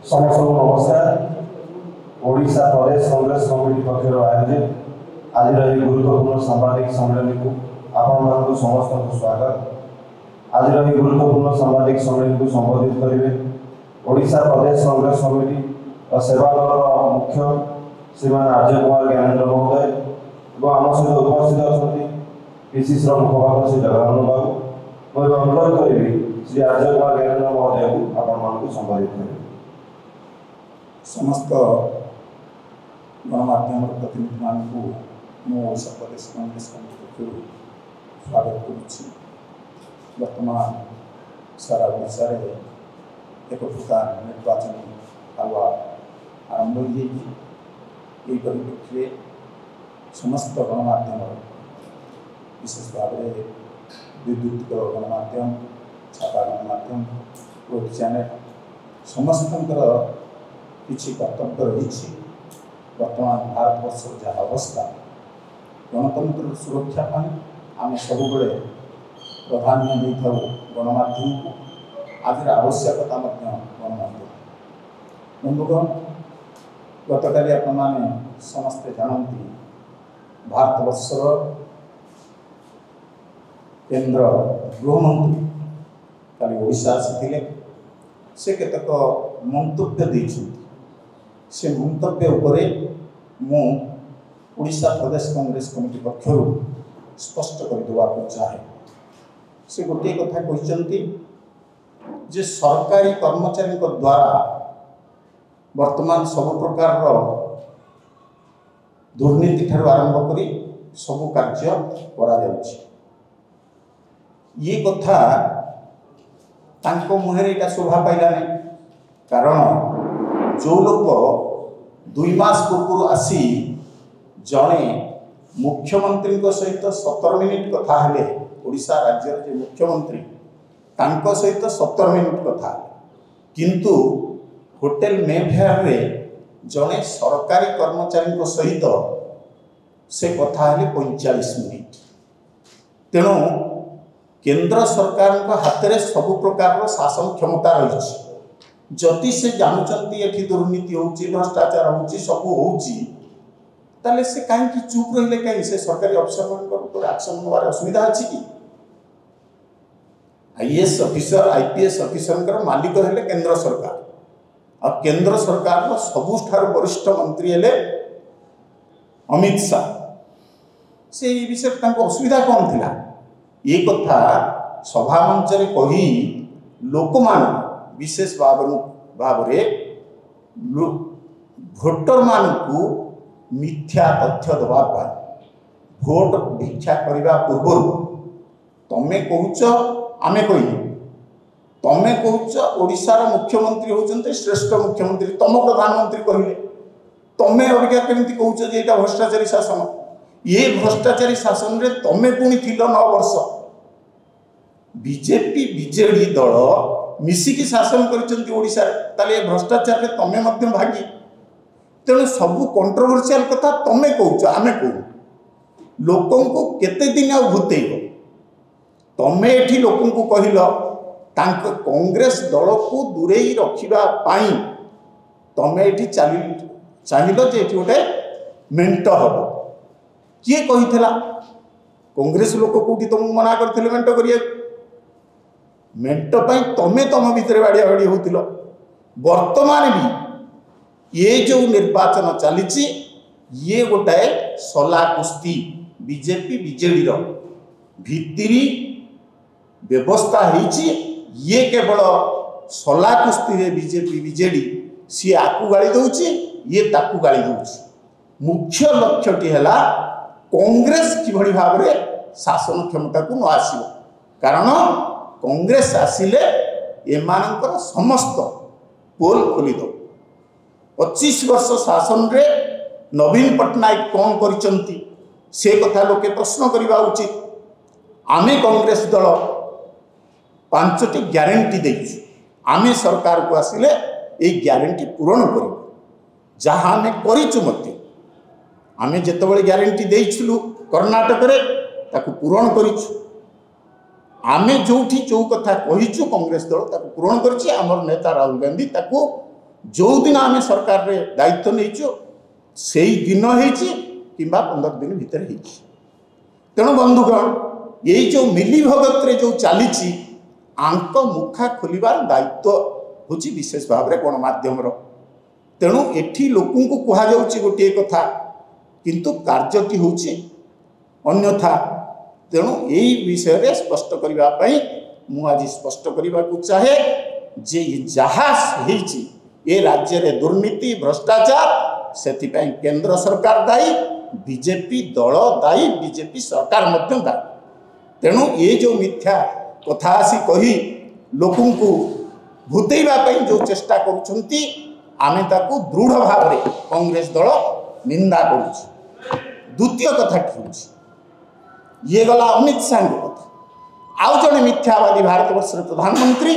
समस्त नमस्कार। ओडिशा प्रदेश कांग्रेस कमिटी पक्षर आयोजित आज गुरुत्वपूर्ण सांबादिक सम्मेलन को आपण समस्त को स्वागत। आज गुरुत्वपूर्ण सांबादिक सम्मेलन को संबोधित करेंगे ओडिशा प्रदेश कांग्रेस कमिटी और सेवादल मुख्य श्रीमान अजय कुमार ज्ञानेन्द्र महोदय और आम सहित उपस्थित अच्छा पीसीसी मुखपात्र श्री जगदानंद बाबू। मुझे अनुरोध करी श्री अजय कुमार ज्ञानेन्द्र महोदय को आपण संबोधित करेंगे। समस्त गणमाध्यम प्रतिनिधि मानू ओडिशा प्रदेश कांग्रेस कमिटी पक्ष स्वागत करुच्ची। वर्तमान सारा ओडिशा एक प्रकार निर्वाचन हावा आरंभ हो परिप्रेक्षी समस्त गणमाध्यम विशेष भाव में विद्युत गणमाध्यम छापा गणमाध्यम वेब चैनल समस्त किसी कर्तव्य रही। वर्तमान भारत वर्ष जहाँ अवस्था गणतंत्र सुरक्षा आम सब प्राधान्य नहीं गणमाध्यम को आज आवश्यकता गणमाध्यम। बंधुगण गतकाली आपने समस्ते जानती भारत वर्षर केंद्र गृहमंत्री काली ओडिशा आसी से केतक मंतव्य देते से मंतव्य उपरे मु ओडिशा प्रदेश कांग्रेस कमिटी पक्षर स्पष्ट करदेवा चाहे। से गोटे कथा कहते जे सरकारी कर्मचारी द्वारा वर्तमान सब प्रकार दुर्नीति ठार आरंभ कर सब कार्य करा ये कथा तांको मुहरे एटा शोभा पाइलानी। कारण जो लोक 2 मास पूर्व आसी जड़े मुख्यमंत्री सहित 17 मिनिट कथा हेले ओडिशा राज्य जो मुख्यमंत्री तांको सहित 17 मिनिट कथा किंतु होटेल मेफेयर रे जड़े सरकारी कर्मचारी सहित से कथा हेले 45 मिनिट। तेणु केंद्र सरकार हाथ में सब प्रकार शासन क्षमता रही। जदि से जानते ये दुर्नीति हो भ्रष्टाचार हो सब हो से कहीं चुप रही कहीं से सरकारी अफिसर एक्शन नवार असुविधा अच्छी कि आईएएस ऑफिसर आईपीएस ऑफिसर मालिक है केंद्र सरकार और केंद्र सरकार सबुठार वरिष्ठ मंत्री हेले अमित शाह। से विषय असुविधा कौन थिला ये कथा सभा मंच कही लोक मान विशेष भाव भोटर मान को मिथ्या तथ्य दवाई भोट भिक्षा करने पूर्व तमें कहूच आमे कहू तमें कहूच ओडिशार मुख्यमंत्री होचंते श्रेष्ठ मुख्यमंत्री तम प्रधानमंत्री कहले तमें अबिका केमती कहूच जे एटा भ्रष्टाचारी शासन। ये भ्रष्टाचारी शासन रे तमें पुणी थिल 9 वर्ष बीजेपी बीजेडी दल मिसिकी शासन करिसेंती ताले भ्रष्टाचार रे तमें मध्य भागी। तेणु सबू कंट्रोवर्शियल कथा तमें कहूच आमे कहू लोकों को केते दिन आ भूतेइब तमें एठी लोकों को कहिल कांग्रेस दल को दूरेई रखिबा पाई तमें एठी चाहिल जे एठी गोटे मेंट हबो। किए कही कांग्रेस लोक कौटी तुमको मना करते मेंट करिए मेंट पाई तमें तम भितर बाड़िया बाड़ी होतिल। वर्तमान भी ये जो निर्वाचन चली ये गोटाए सला कुस्ती बीजेपी बीजेडी भितरी व्यवस्था होती ये केवल सला कुस्ती बीजेपी बीजेडी सी आकु गाड़ी दौची ये ताकु गाड़ी दौची। मुख्य लक्ष्यटी है कांग्रेस किभली भाव में शासन क्षमता को न आसिब कारण कांग्रेस आसिले एमानकर समस्त पोल खोलीद। 25 वर्ष शासन रे नवीन पट्टनायक कौन करिसंती से कथा लोके प्रश्न करवा उचित। आमे कांग्रेस दल 5टी ग्यारंटी देइछु आमे सरकार को आसिले ये ग्यारंटी पूरण करू जहाँ आमे करिछु मते आमे जेतबेले ग्यारंटी देइछलु कर्नाटक रे ताकू पूरण करिछु आमे जोठी जो कथा कहिछु कांग्रेस दल ताकू पूरण करछि। हमर नेता राहुल गांधी ताकू जो दिन आम सरकार रे दायित्व नहीं से दिन किंबा 15 दिन भितर तेणु बंधुगण यही जो मिली भगत रे जो चली आंक मुखा खोलिबार दायित्व हूँ विशेष भाव में गणमाध्यम तेणु एठी लोकं को कहा जाउची गोटे कथा किंतु कार्यटी हूँ अन्यथा तेणु यही विषय रे स्पष्ट करने मु आज स्पष्ट करने को चाहे जे जहाँ ये राज्य रे दुर्नीति भ्रष्टाचार से केंद्र सरकार दायी बीजेपी दल दायी बीजेपी सरकार मध्य दायी तेणु ये जो मिथ्या कथा आसी कही लोकं को भूतेवा जो चेष्टा करुछंती आमे ताकू दृढ़ भाव में कांग्रेस दल निंदा करुछि। द्वितीय कथा कि ये गला अमित शाह कथा आउ जड़े मिथ्यावादी भारत वर्ष प्रधानमंत्री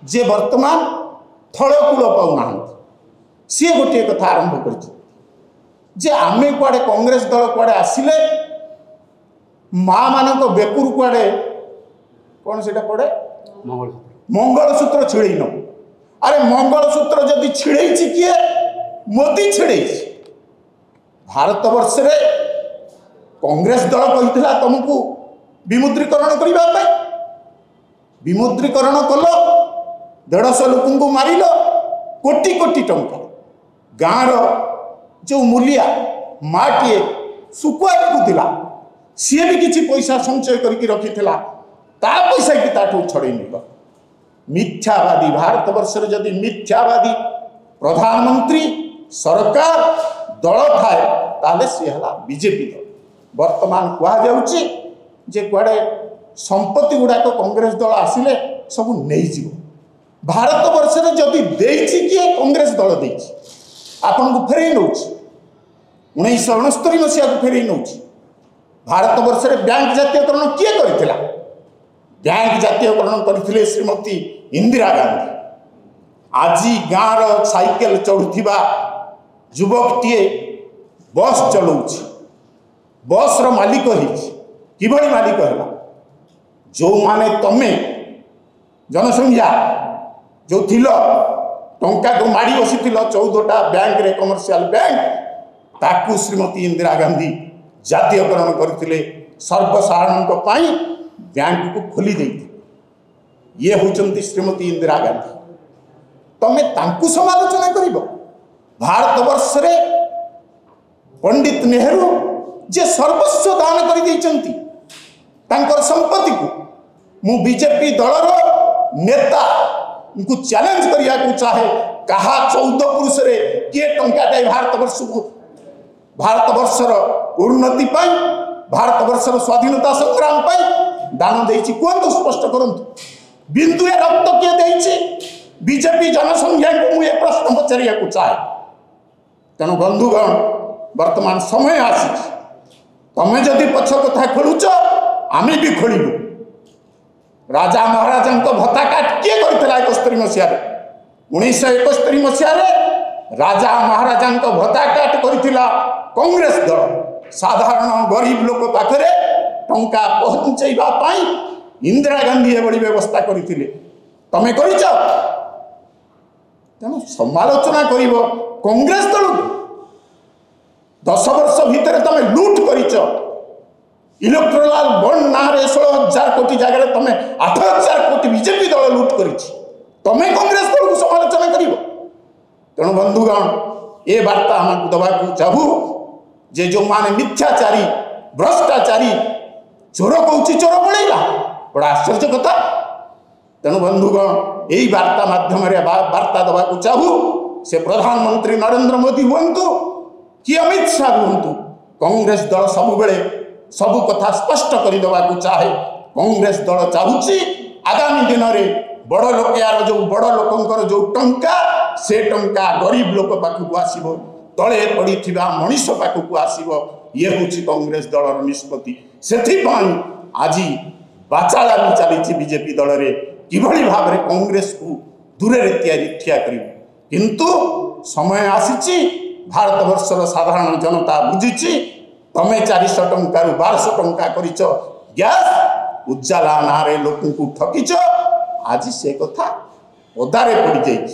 जे वर्तमान थलकूल पाऊना सी गोटे कथा आरंभ कर आमे कुआडे कांग्रेस दल कुआडे आसिले माँ मानक बेकुर कुआडे कौन से पड़े मंगलसूत्र छिड़े न अरे मंगलसूत्र जदि छिड़े किए मोदी छिड़े भारत वर्ष रे कांग्रेस दल कही तुमको विमुद्रीकरण करने विमुद्रीकरण कल 150 लोक को मारिल कोटी कोटी टंका गाँव जो मूलिया माटीए सुकुआ बिकुला सी भी किसी पैसा संचय करके रखी ता पैसा कि ताठू छड़े निब मिथ्यावादी भारत वर्ष जदि मिथ्यावादी प्रधानमंत्री सरकार दल थाए ताले सी है बीजेपी दल वर्तमान कहुचे जे कुआडे संपत्ति गुड़ाक कांग्रेस दल आसिले सब नहीं भारत वर्ष जदि किए कांग्रेस दल दे आपन को फेरई नौ 1969 मसीहा को फेरई नौ भारत वर्ष बैंक जातीयकरण किए करथिला बैंक जातीयकरण करथिले श्रीमती इंदिरा गांधी आज गाँव साइकेल चढ़ुवा युवकटीए बस चलाउछि बस रो मालिक किभली मालिक है जो माने तमे जनसंख्या जो थिल टंका को माड़ी बसी 14टा बैंक रे कमर्शियल बैंक ताकू श्रीमती इंदिरा गांधी जातीयकरण करथिले सर्वसाधारण बैंक को खोली देती ये होचंती श्रीमती इंदिरा गांधी तमे तांकू समालोचना करिबो भारत वर्ष रे पंडित नेहरू जे सर्वस्व दान कर देइचंती तांकर संपत्ति को मु बीजेपी दलर नेता उनको चैलेंज करिया को चाहे कहा 14 पुरुष रे किए टंका दे भारत वर्षर उन्नति पाई भारत वर्षर स्वाधीनता संग्राम पाई दान देइछि कोन स्पष्ट करंतु बिंदु रक्त किए देइछि बीजेपी जनसंख्या को मु ए प्रश्न पचारिया को चाहे तेणु बंधुगण वर्तमान समय आसी तमे जदि पछ कथा खोलुच आमे भी खोलू राजा महाराजा भत्ता काट किए करथिला 71 मसीह 1971 मसीह राजा महाराजा भत्ता काट करथिला कांग्रेस दल साधारण गरीब लोक पाखरे टंका पहुंचैबा पाई इंदिरा गांधी एभली व्यवस्था करथिले तमे करिछ तेणु समालोचना करिवो कांग्रेस दल 10 वर्ष भितर तमे लूट करिछ इलेक्ट्रोलाल बंड ना 16,000 कोटी जगह तमे 8,000 कोटी बीजेपी दल लूट करिछ तमे कांग्रेस दल को समालोचना करिवो तेणु बंधुगण ये वार्ता हमको दबा को चाहू जे जो माने मिथ्याचारी भ्रष्टाचारी चोर कौची चोर पड़ेगा बड़ा आश्चर्य कथा तेणु बंधुगण यही वार्ता माध्यम वार्ता दबा को चाहू से प्रधानमंत्री नरेंद्र मोदी हूँ कि अमित शाह हूँ कांग्रेस दल सब बेले सब कथा स्पष्ट करदेवा को चाहे कांग्रेस दल चाहूची आगामी दिन में बड़ लोक यार जो बड़ लोकंकर जो टंका से टंका गरीब लोक पाखक आसो तले पड़ी मनीष पाखक आसो ये हूँ कांग्रेस दलर निष्पत्ति से आज बाचालामी चली बीजेपी दल में किभली भाव में कांग्रेस को दूर ठिया किंतु समय आसी भारत वर्षर साधारण जनता बुझी तमे 400 टंका 1200 टंका करिच गैस उज्जवला नारे लोक को ठकिच आज से कथा पदारे पड़ जाइए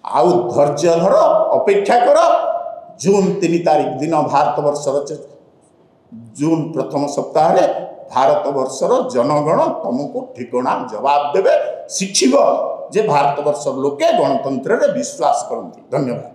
आउ धैर्य धर अपेक्षा कर जून 3 तारिख दिन भारत वर्षर जून प्रथम सप्ताह भारत वर्षर जनगण तुमको ठिकणा जवाब देवे शिखिब जे भारत वर्षर लोके गणतंत्र रे विश्वास करती। धन्यवाद।